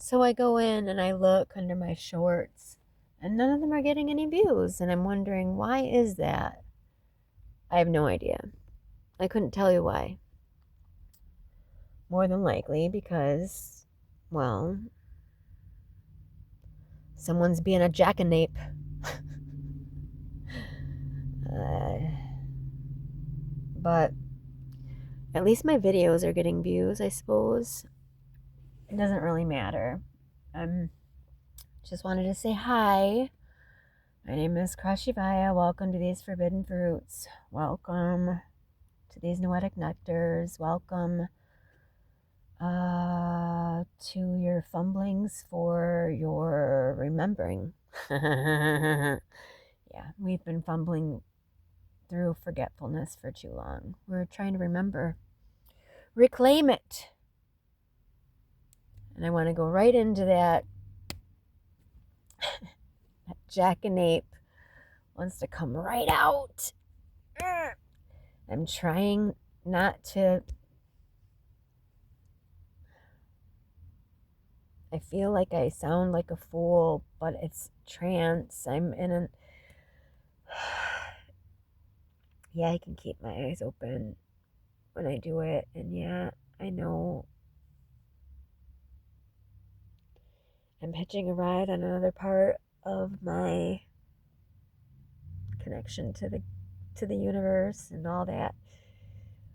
So I go in and I look under my shorts, and none of them are getting any views. And I'm wondering, why is that? I have no idea. I couldn't tell you why. More than likely because, well, someone's being a jackanape. uh, but at least my videos are getting views, I suppose. It doesn't really matter. Just wanted to say hi. My name is Krashivaya. Welcome to these forbidden fruits. Welcome to these noetic nectars. Welcome to your fumblings for your remembering. Yeah, we've been fumbling through forgetfulness for too long. We're trying to remember. Reclaim it. And I want to go right into that. That jackanape wants to come right out. I'm trying not to. I feel like I sound like a fool, but it's trance. I'm in an. Yeah, I can keep my eyes open when I do it. And yeah, I know I'm hitching a ride on another part of my connection to the universe and all that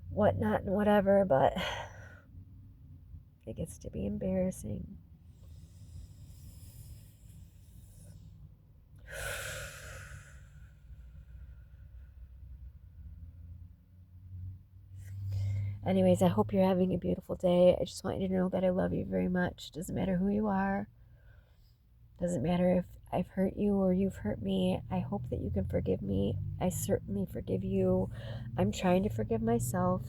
whatnot and whatever, but it gets to be embarrassing. Anyways, I hope you're having a beautiful day. I just want you to know that I love you very much. Doesn't matter who you are. Doesn't matter if I've hurt you or you've hurt me. I hope that you can forgive me. I certainly forgive you. I'm trying to forgive myself.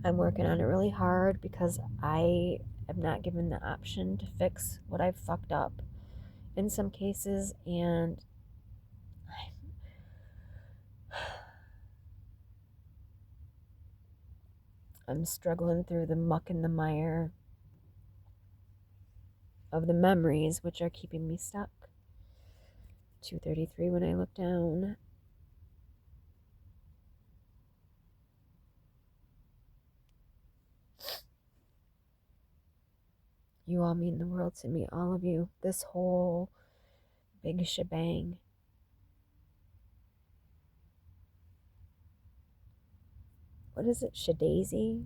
I'm working on it really hard because I am not given the option to fix what I've fucked up in some cases, and I'm struggling through the muck and the mire of the memories which are keeping me stuck. 2:33 when I look down. You all mean the world to me, all of you. This whole big shebang. What is it? Shadaisy?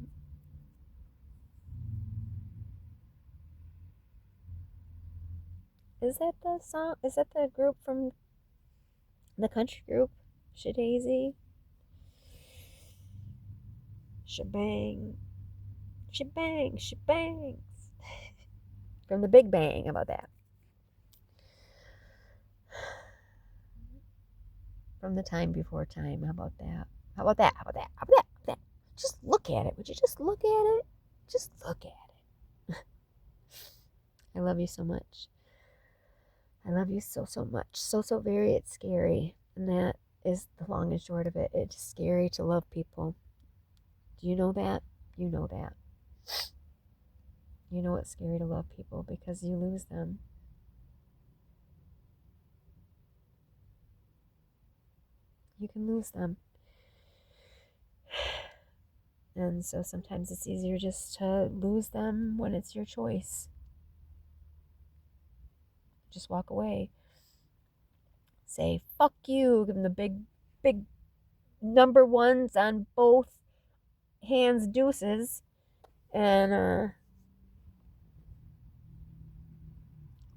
Is that the song? Is that the group from the country group? Shadaisy? Shebang. Shebang. Shebangs. From the Big Bang. How about that? From the time before time. How about that? How about that? How about that? How about that? How about that? Just look at it. Would you just look at it? Just look at it. I love you so much. I love you so, so much. So, so very. It's scary. And that is the long and short of it. It's scary to love people. Do you know that? You know that. You know it's scary to love people because you lose them. You can lose them. And so sometimes it's easier just to lose them when it's your choice. Just walk away. Say, fuck you. Give them the big, big number ones on both hands deuces. And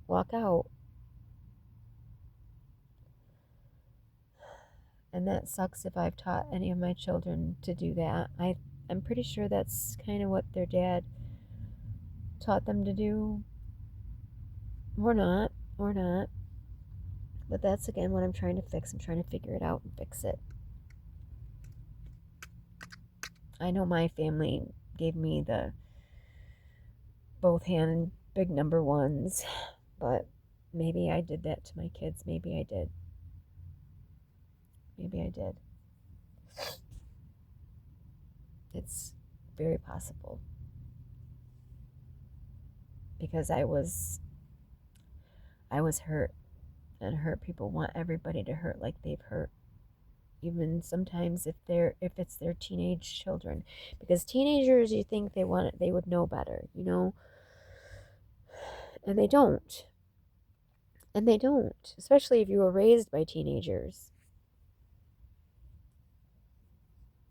walk out. And that sucks if I've taught any of my children to do that. I'm pretty sure that's kind of what their dad taught them to do. Or not. Or not. But that's again what I'm trying to fix. I'm trying to figure it out and fix it. I know my family gave me the both hand big number ones, but maybe I did that to my kids. Maybe I did. Maybe I did. It's very possible. because I was hurt, and hurt people want everybody to hurt like they've hurt, even sometimes if it's their teenage children, because teenagers, you think they would know better, and they don't. And they don't, especially if you were raised by teenagers.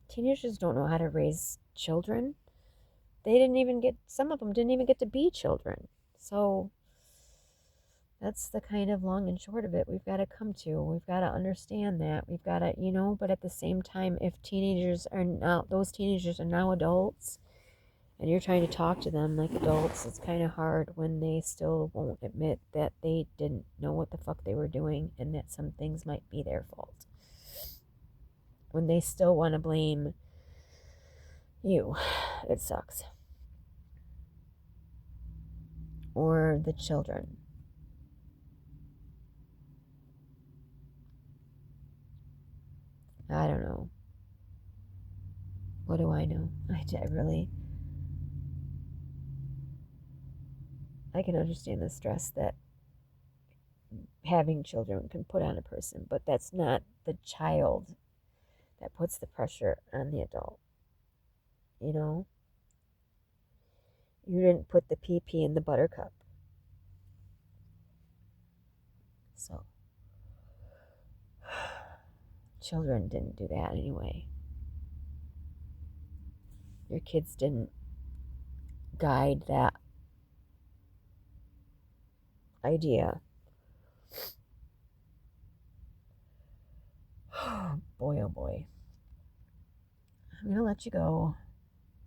Teenagers don't know how to raise children. Some of them didn't even get to be children. So that's the kind of long and short of it we've got to come to. We've got to understand that. We've got to, but at the same time, if those teenagers are now adults, and you're trying to talk to them like adults, it's kind of hard when they still won't admit that they didn't know what the fuck they were doing and that some things might be their fault. When they still want to blame you, it sucks. Or the children. I don't know. What do I know? I can understand the stress that having children can put on a person, but that's not the child that puts the pressure on the adult. You didn't put the pee in the buttercup. So, children didn't do that anyway. Your kids didn't guide that idea. Boy, oh boy. I'm going to let you go.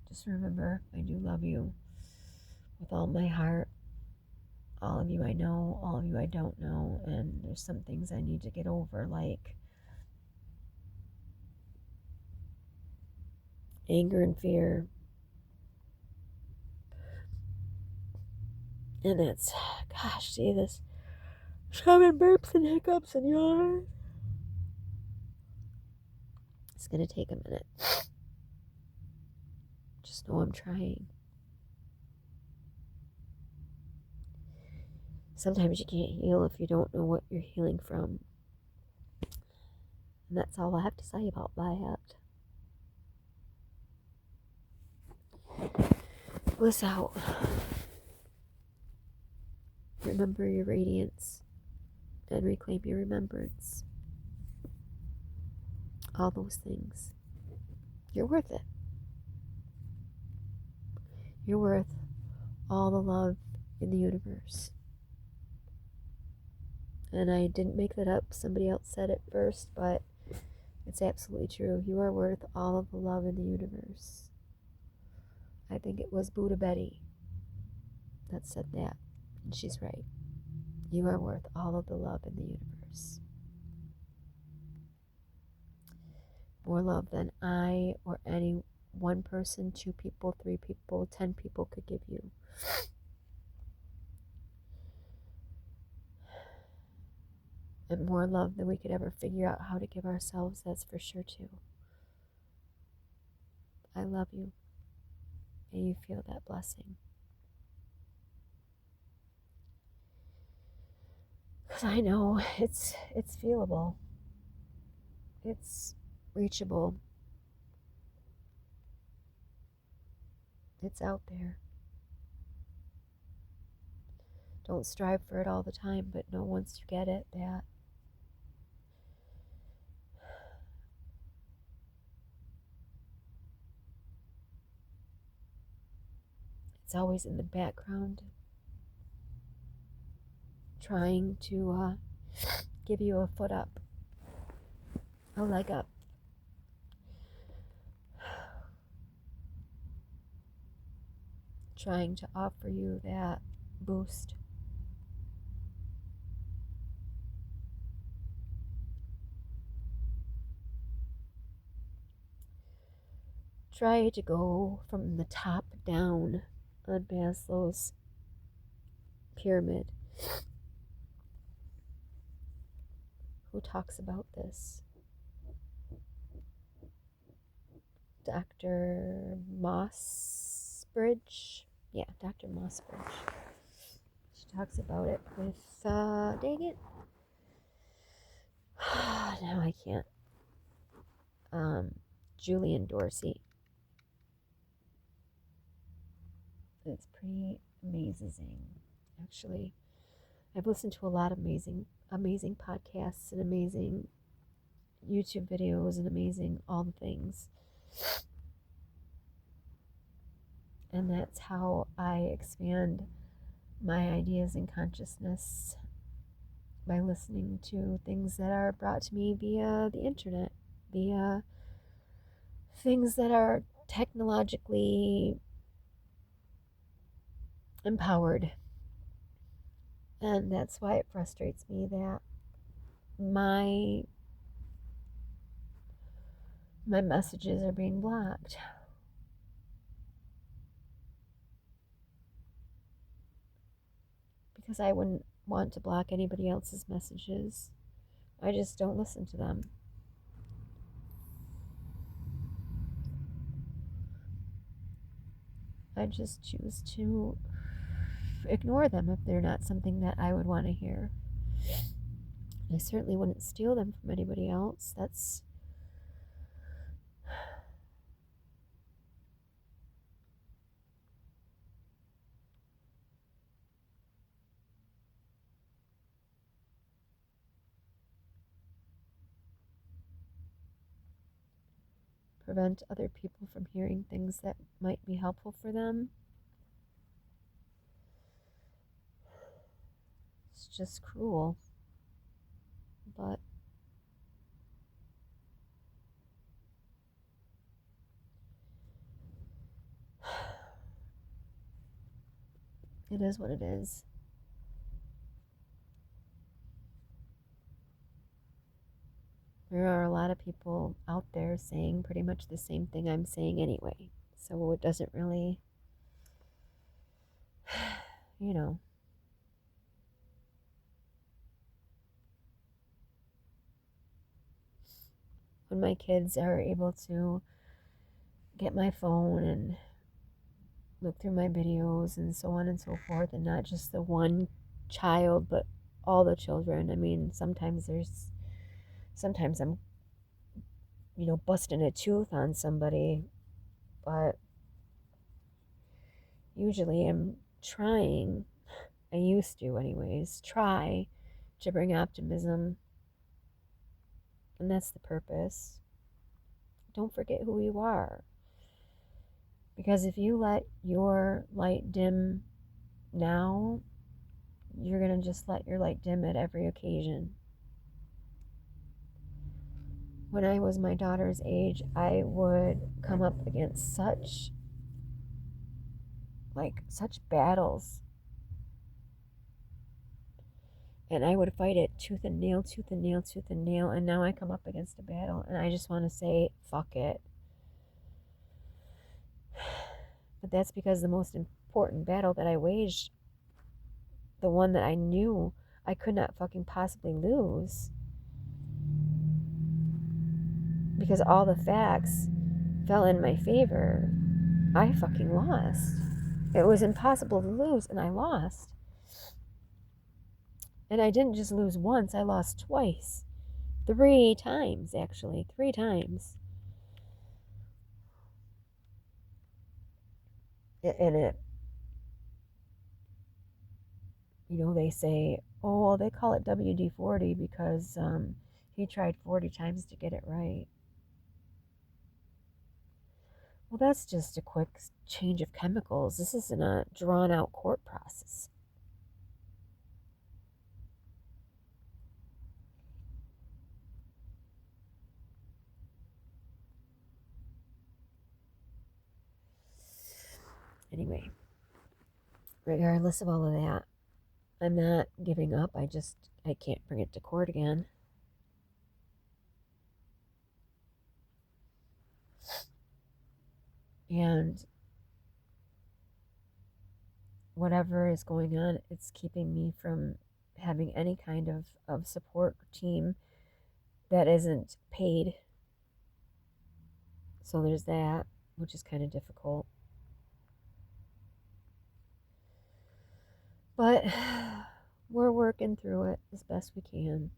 Just remember, I do love you with all my heart. All of you I know, all of you I don't know, and there's some things I need to get over, like anger and fear. And it's, gosh, see this shoving burps and hiccups and yawns. It's going to take a minute. Just know I'm trying. Sometimes you can't heal if you don't know what you're healing from. And that's all I have to say about that. Bliss out. Remember your radiance and reclaim your remembrance. All those things. You're worth it. You're worth all the love in the universe. And I didn't make that up. Somebody else said it first, but it's absolutely true. You are worth all of the love in the universe. I think it was Buddha Betty that said that. And she's right. You are worth all of the love in the universe. More love than I or any one person, 2 people, 3 people, 10 people could give you. And more love than we could ever figure out how to give ourselves, that's for sure too. I love you. And you feel that blessing. Because I know it's feelable. It's reachable. It's out there. Don't strive for it all the time, but know once you get it that it's always in the background, trying to give you a foot up, a leg up. Trying to offer you that boost. Try to go from the top down on Maslow's pyramid. Who talks about this? Dr. Mossbridge? Yeah, Dr. Mossbridge. talks about it with, dang it. Now I can't. Julian Dorsey. It's pretty amazing, actually. I've listened to a lot of amazing podcasts and amazing YouTube videos and amazing all the things. And that's how I expand my ideas and consciousness, by listening to things that are brought to me via the internet, via things that are technologically empowered. And that's why it frustrates me that my messages are being blocked. Because I wouldn't want to block anybody else's messages. I just don't listen to them. I just choose to ignore them if they're not something that I would want to hear. I certainly wouldn't steal them from anybody else. That's prevent other people from hearing things that might be helpful for them. It's just cruel. But it is what it is. There are a lot of people out there saying pretty much the same thing I'm saying anyway. So it doesn't really, you know. When my kids are able to get my phone and look through my videos and so on and so forth, and not just the one child, but all the children. I mean, sometimes I'm, busting a tooth on somebody, but usually I'm trying, I used to anyways, try to bring optimism, and that's the purpose. Don't forget who you are. Because if you let your light dim now, you're going to just let your light dim at every occasion. When I was my daughter's age, I would come up against such battles. And I would fight it tooth and nail, tooth and nail, tooth and nail. And now I come up against a battle and I just want to say, fuck it. But that's because the most important battle that I waged, the one that I knew I could not fucking possibly lose, because all the facts fell in my favor, I fucking lost. It was impossible to lose, and I lost. And I didn't just lose once, I lost twice. 3 times, actually. 3 times. And it, they say, oh, they call it WD-40 because he tried 40 times to get it right. Well, that's just a quick change of chemicals. This isn't a drawn-out court process. Anyway, regardless of all of that, I'm not giving up. I can't bring it to court again. And whatever is going on, it's keeping me from having any kind of support team that isn't paid. So there's that, which is kind of difficult. But we're working through it as best we can.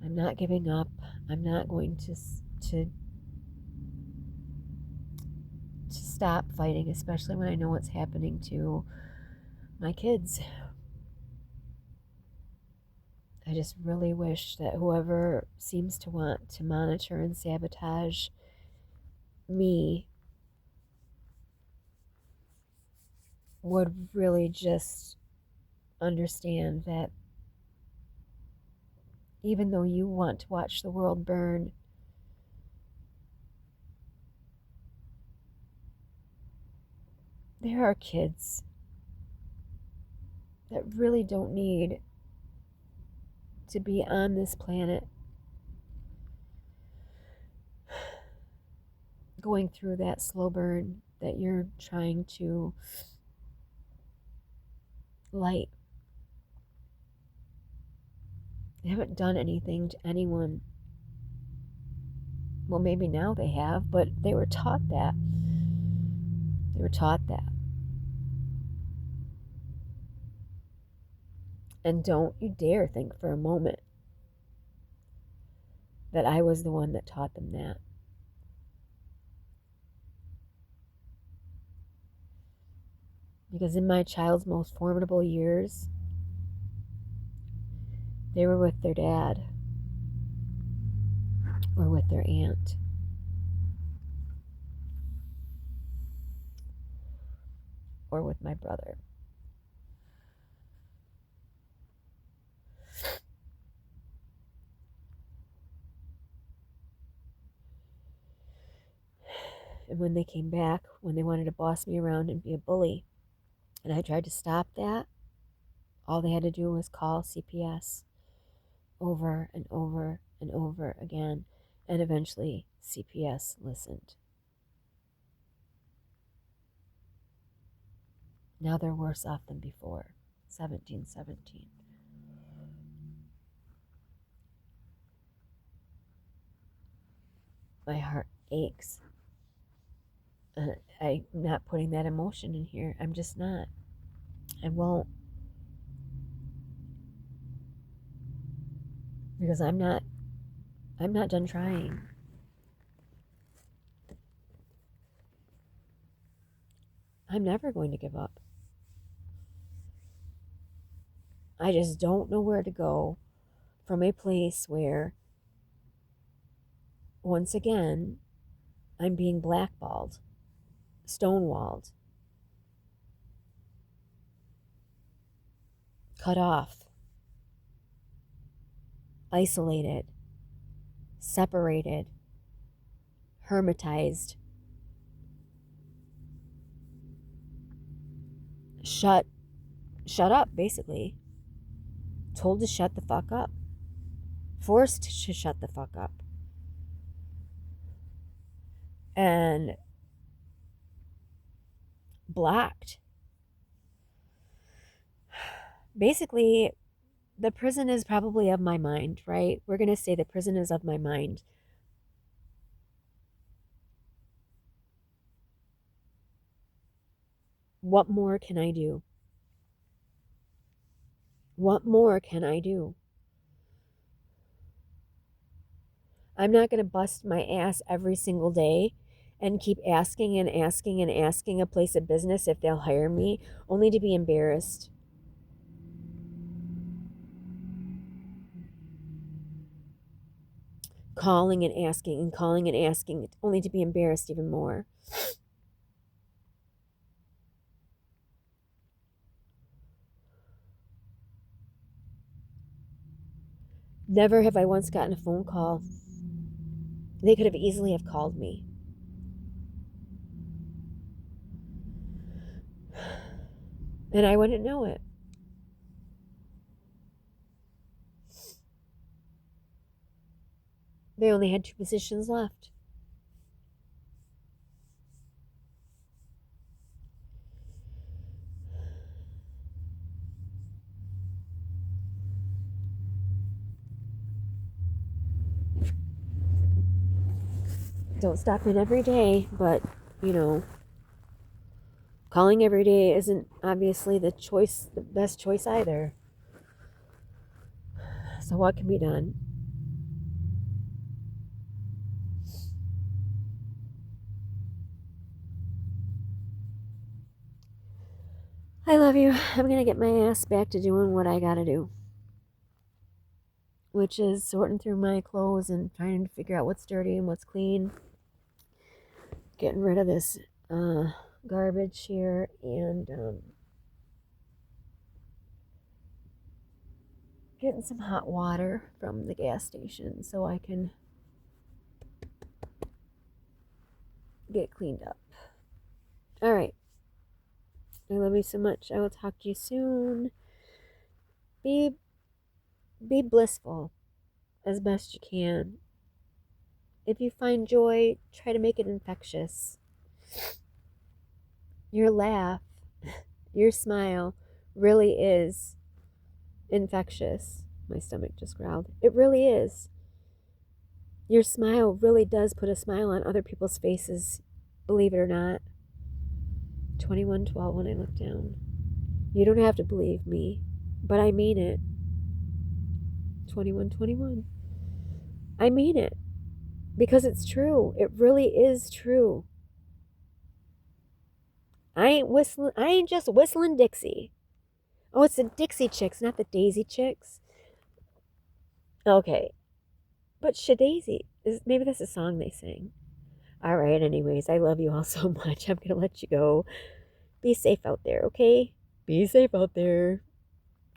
I'm not giving up. I'm not going to stop fighting, especially when I know what's happening to my kids. I just really wish that whoever seems to want to monitor and sabotage me would really just understand that even though you want to watch the world burn, there are kids that really don't need to be on this planet going through that slow burn that you're trying to light. They haven't done anything to anyone. Well, maybe now they have, but they were taught that. They were taught that. And don't you dare think for a moment that I was the one that taught them that. Because in my child's most formidable years, they were with their dad or with their aunt. Or with my brother. And when they came back, when they wanted to boss me around and be a bully, and I tried to stop that, all they had to do was call CPS over and over and over again, and eventually CPS listened. Now they're worse off than before. 1717. My heart aches. I'm not putting that emotion in here. I'm just not. I won't. Because I'm not done trying. I'm never going to give up. I just don't know where to go from a place where, once again, I'm being blackballed, stonewalled, cut off, isolated, separated, hermitized, shut up, basically. Told to shut the fuck up. Forced to shut the fuck up. And blocked. Basically, the prison is probably of my mind, right? We're going to say the prison is of my mind. What more can I do? What more can I do? I'm not going to bust my ass every single day and keep asking and asking and asking a place of business if they'll hire me, only to be embarrassed. Calling and asking, only to be embarrassed even more. Never have I once gotten a phone call. They could have easily have called me. And I wouldn't know it. They only had 2 positions left. Don't stop in every day, but, you know, Calling every day isn't obviously the best choice either. So what can be done? I love you. I'm going to get my ass back to doing what I got to do, which is sorting through my clothes and trying to figure out what's dirty and what's clean. Getting rid of this garbage here and getting some hot water from the gas station so I can get cleaned up. All right. I love you so much. I will talk to you soon. Be blissful as best you can. If you find joy, try to make it infectious. Your laugh, your smile really is infectious. My stomach just growled. It really is. Your smile really does put a smile on other people's faces, believe it or not. 21:12 when I look down. You don't have to believe me, but I mean it. 21:21. I mean it. Because it's true. It really is true. I ain't just whistling Dixie. Oh, it's the Dixie Chicks, not the Daisy Chicks. Okay. But Shadaisy, maybe that's a song they sing. All right, anyways, I love you all so much. I'm going to let you go. Be safe out there, okay? Be safe out there,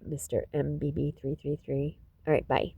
Mr. MBB333. All right, bye.